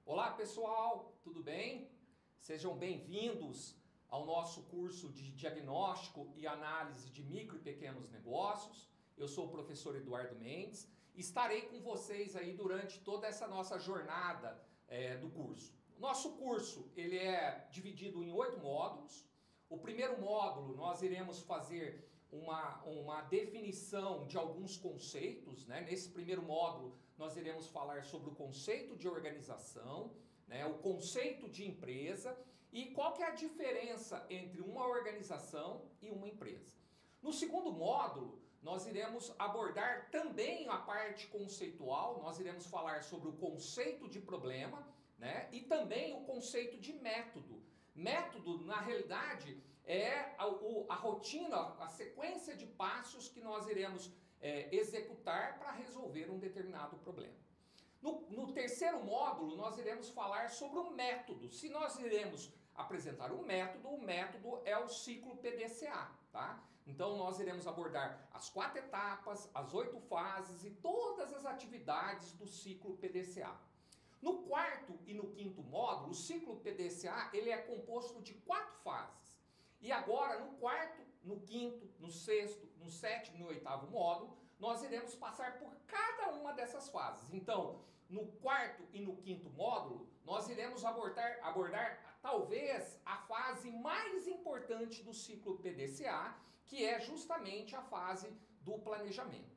Olá pessoal, tudo bem? Sejam bem-vindos ao nosso curso de diagnóstico e análise de micro e pequenos negócios. Eu sou o professor Eduardo Mendes e estarei com vocês aí durante toda essa nossa jornada do curso. O nosso curso ele é dividido em 8 módulos. O primeiro módulo nós iremos fazer uma definição de alguns conceitos, né? Nesse primeiro módulo nós iremos falar sobre o conceito de organização, né? O conceito de empresa e qual que é a diferença entre uma organização e uma empresa. No segundo módulo nós iremos abordar também a parte conceitual, nós iremos falar sobre o conceito de problema, né? E também o conceito de método. Método, na realidade, é a rotina, a sequência de passos que nós iremos executar para resolver um determinado problema. No terceiro módulo, nós iremos falar sobre o método. Se nós iremos apresentar o método é o ciclo PDCA, tá? Então, nós iremos abordar as 4 etapas, as 8 fases e todas as atividades do ciclo PDCA. No quarto e no quinto módulo, o ciclo PDCA ele é composto de 4 fases. E agora, no quarto, no quinto, no sexto, no sétimo e no oitavo módulo, nós iremos passar por cada uma dessas fases. Então, no quarto e no quinto módulo, nós iremos abordar talvez a fase mais importante do ciclo PDCA, que é justamente a fase do planejamento.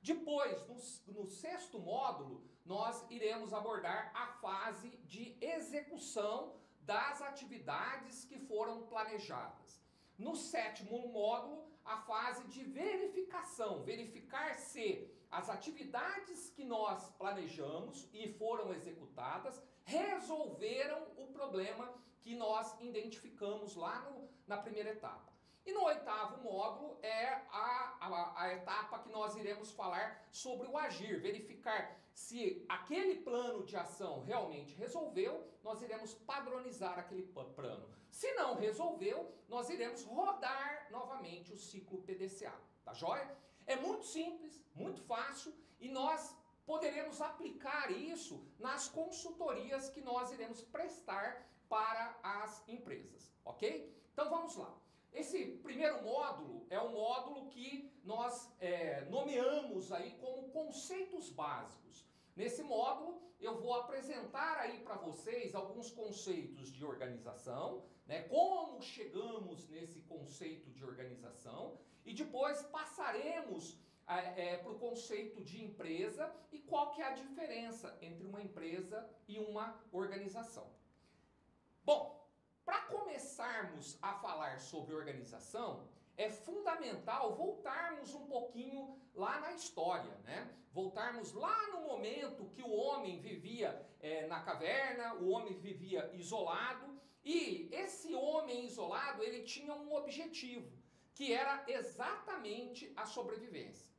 Depois, no sexto módulo, nós iremos abordar a fase de execução das atividades que foram planejadas. No sétimo módulo, a fase de verificação, verificar se as atividades que nós planejamos e foram executadas resolveram o problema que nós identificamos lá na primeira etapa. E no oitavo módulo é a etapa que nós iremos falar sobre o agir, verificar se aquele plano de ação realmente resolveu, nós iremos padronizar aquele plano. Se não resolveu, nós iremos rodar novamente o ciclo PDCA, tá joia? É muito simples, muito fácil e nós poderemos aplicar isso nas consultorias que nós iremos prestar para as empresas, ok? Então vamos lá. Esse primeiro módulo é um módulo que nós nomeamos aí como conceitos básicos. Nesse módulo eu vou apresentar aí para vocês alguns conceitos de organização, né, como chegamos nesse conceito de organização e depois passaremos para o conceito de empresa e qual que é a diferença entre uma empresa e uma organização. Bom, para começarmos a falar sobre organização, é fundamental voltarmos um pouquinho lá na história, né? Voltarmos lá no momento que o homem vivia na caverna, o homem vivia isolado, e esse homem isolado, ele tinha um objetivo, que era exatamente a sobrevivência.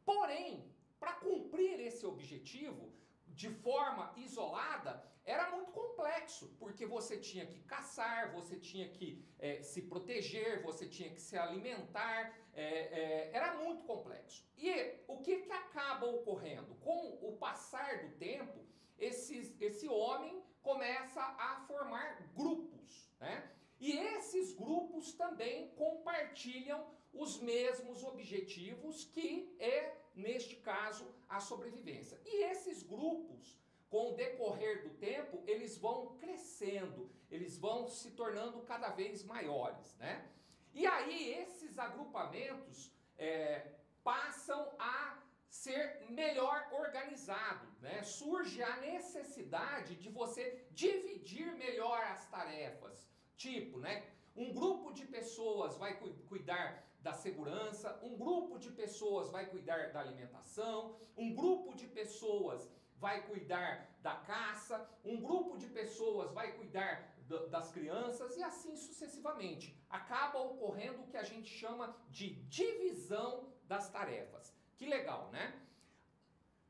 Porém, para cumprir esse objetivo, de forma isolada, era muito complexo, porque você tinha que caçar, você tinha que se proteger, você tinha que se alimentar, era muito complexo. E o que acaba ocorrendo? Com o passar do tempo, esse homem começa a formar grupos, né? E esses grupos também compartilham os mesmos objetivos que neste caso, a sobrevivência. E esses grupos, com o decorrer do tempo, eles vão crescendo, eles vão se tornando cada vez maiores, né? E aí esses agrupamentos passam a ser melhor organizado, né? Surge a necessidade de você dividir melhor as tarefas. Tipo, né? Um grupo de pessoas vai cuidar da segurança, um grupo de pessoas vai cuidar da alimentação, um grupo de pessoas vai cuidar da caça, um grupo de pessoas vai cuidar das crianças e assim sucessivamente. Acaba ocorrendo o que a gente chama de divisão das tarefas. Que legal, né?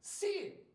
Se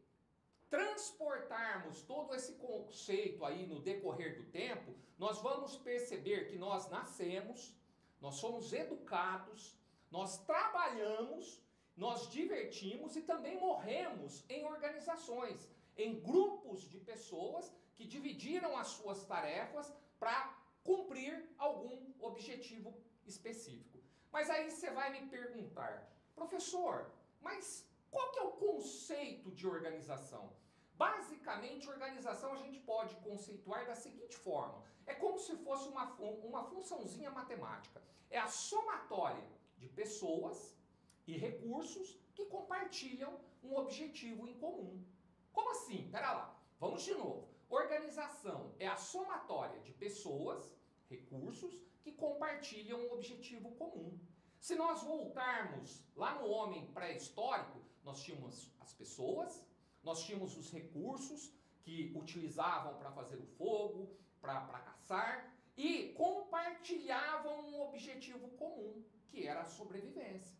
transportarmos todo esse conceito aí no decorrer do tempo, nós vamos perceber que nós nascemos, nós somos educados, nós trabalhamos, nós divertimos e também morremos em organizações, em grupos de pessoas que dividiram as suas tarefas para cumprir algum objetivo específico. Mas aí você vai me perguntar, professor, mas qual que é o conceito de organização? Basicamente, organização a gente pode conceituar da seguinte forma. É como se fosse uma funçãozinha matemática. É a somatória de pessoas e recursos que compartilham um objetivo em comum. Como assim? Pera lá, vamos de novo. Organização é a somatória de pessoas, recursos, que compartilham um objetivo comum. Se nós voltarmos lá no homem pré-histórico, nós tínhamos as pessoas, nós tínhamos os recursos que utilizavam para fazer o fogo, para caçar, e compartilhavam um objetivo comum, que era a sobrevivência.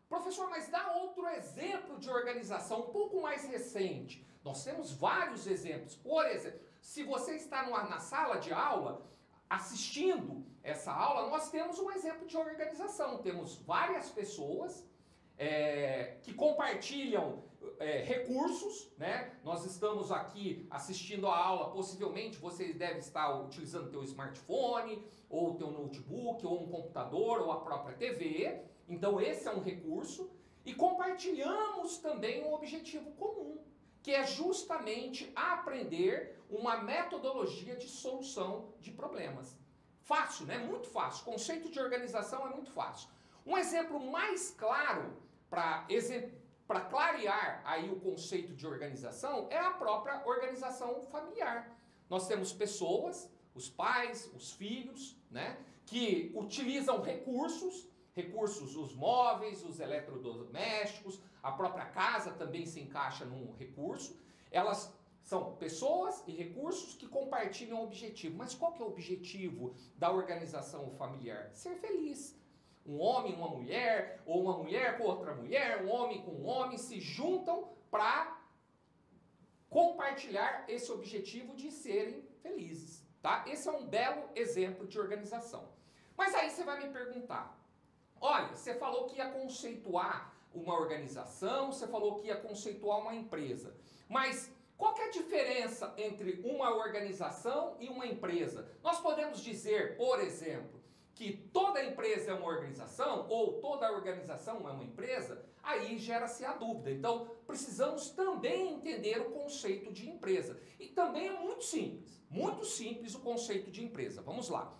Professor, mas dá outro exemplo de organização um pouco mais recente. Nós temos vários exemplos. Por exemplo, se você está na sala de aula, assistindo essa aula, nós temos um exemplo de organização. Temos várias pessoas que compartilham recursos, né? Nós estamos aqui assistindo a aula, possivelmente você deve estar utilizando o teu smartphone, ou o teu notebook, ou um computador, ou a própria TV. Então esse é um recurso. E compartilhamos também um objetivo comum, que é justamente aprender uma metodologia de solução de problemas. Fácil, né? Muito fácil. O conceito de organização é muito fácil. Um exemplo mais claro para clarear aí o conceito de organização é a própria organização familiar. Nós temos pessoas, os pais, os filhos, né, que utilizam recursos, os móveis, os eletrodomésticos, a própria casa também se encaixa num recurso. Elas são pessoas e recursos que compartilham o objetivo. Mas qual que é o objetivo da organização familiar? Ser feliz. Um homem e uma mulher, ou uma mulher com outra mulher, um homem com um homem, se juntam para compartilhar esse objetivo de serem felizes. Tá? Esse é um belo exemplo de organização. Mas aí você vai me perguntar, olha, você falou que ia conceituar uma organização, você falou que ia conceituar uma empresa, mas qual que é a diferença entre uma organização e uma empresa? Nós podemos dizer, por exemplo, que toda empresa é uma organização ou toda organização é uma empresa? Aí gera-se a dúvida. Então, precisamos também entender o conceito de empresa. E também é muito simples o conceito de empresa. Vamos lá.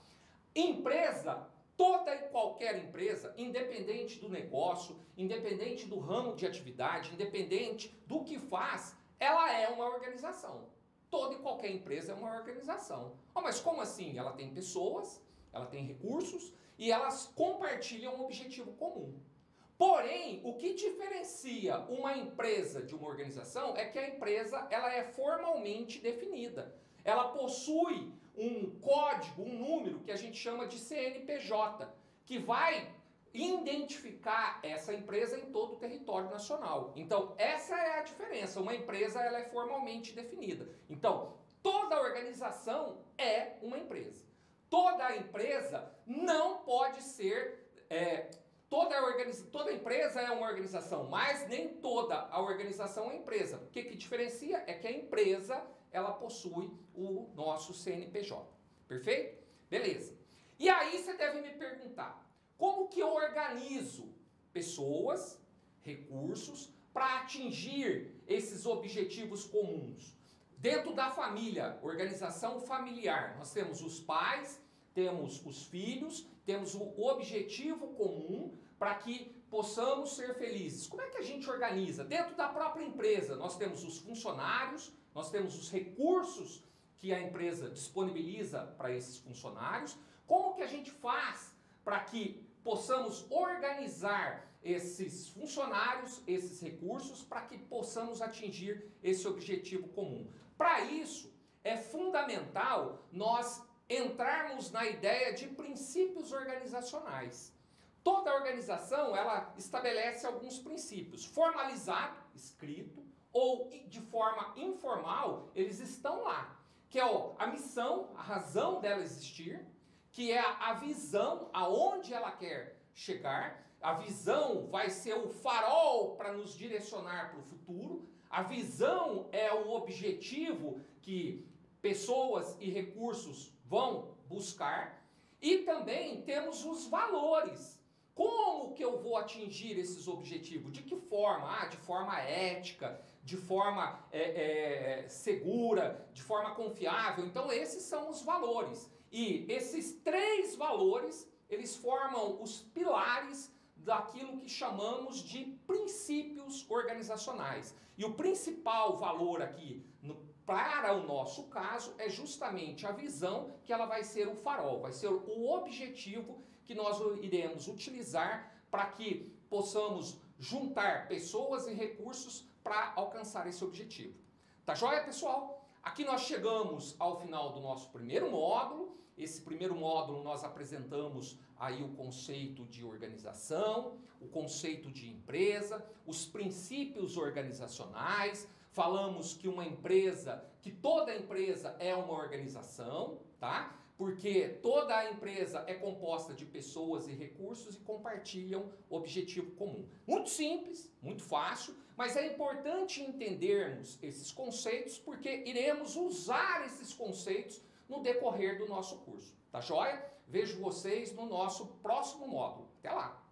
Empresa, toda e qualquer empresa, independente do negócio, independente do ramo de atividade, independente do que faz, ela é uma organização. Toda e qualquer empresa é uma organização. Oh, mas como assim? Ela tem pessoas, ela tem recursos e elas compartilham um objetivo comum. Porém, o que diferencia uma empresa de uma organização é que a empresa ela é formalmente definida. Ela possui um código, um número que a gente chama de CNPJ, que vai identificar essa empresa em todo o território nacional. Então, essa é a diferença. Uma empresa ela é formalmente definida. Então, toda organização é uma empresa. Toda empresa não pode ser... Toda empresa é uma organização, mas nem toda a organização é empresa. O que diferencia é que a empresa ela possui o nosso CNPJ. Perfeito? Beleza. E aí você deve me perguntar, como que eu organizo pessoas, recursos, para atingir esses objetivos comuns? Dentro da família, organização familiar, nós temos os pais, temos os filhos, temos o objetivo comum para que possamos ser felizes. Como é que a gente organiza? Dentro da própria empresa, nós temos os funcionários, nós temos os recursos que a empresa disponibiliza para esses funcionários. Como que a gente faz para que possamos organizar esses funcionários, esses recursos, para que possamos atingir esse objetivo comum? Para isso, é fundamental nós entrarmos na ideia de princípios organizacionais. Toda organização, ela estabelece alguns princípios, formalizado, escrito, ou de forma informal, eles estão lá, que é a missão, a razão dela existir, que é a visão, aonde ela quer chegar. A visão vai ser o farol para nos direcionar para o futuro. A visão é o objetivo que pessoas e recursos vão buscar, e também temos os valores. Como que eu vou atingir esses objetivos? De que forma? De forma ética, de forma segura, de forma confiável. Então esses são os valores. E esses 3 valores, eles formam os pilares daquilo que chamamos de princípios organizacionais. E o principal valor aqui, para o nosso caso, é justamente a visão, que ela vai ser o farol, vai ser o objetivo que nós iremos utilizar para que possamos juntar pessoas e recursos para alcançar esse objetivo. Tá joia, pessoal? Aqui nós chegamos ao final do nosso primeiro módulo. Esse primeiro módulo nós apresentamos aí o conceito de organização, o conceito de empresa, os princípios organizacionais. Falamos que que toda empresa é uma organização, tá? Porque toda a empresa é composta de pessoas e recursos e compartilham objetivo comum. Muito simples, muito fácil, mas é importante entendermos esses conceitos porque iremos usar esses conceitos no decorrer do nosso curso. Tá joia? Vejo vocês no nosso próximo módulo. Até lá!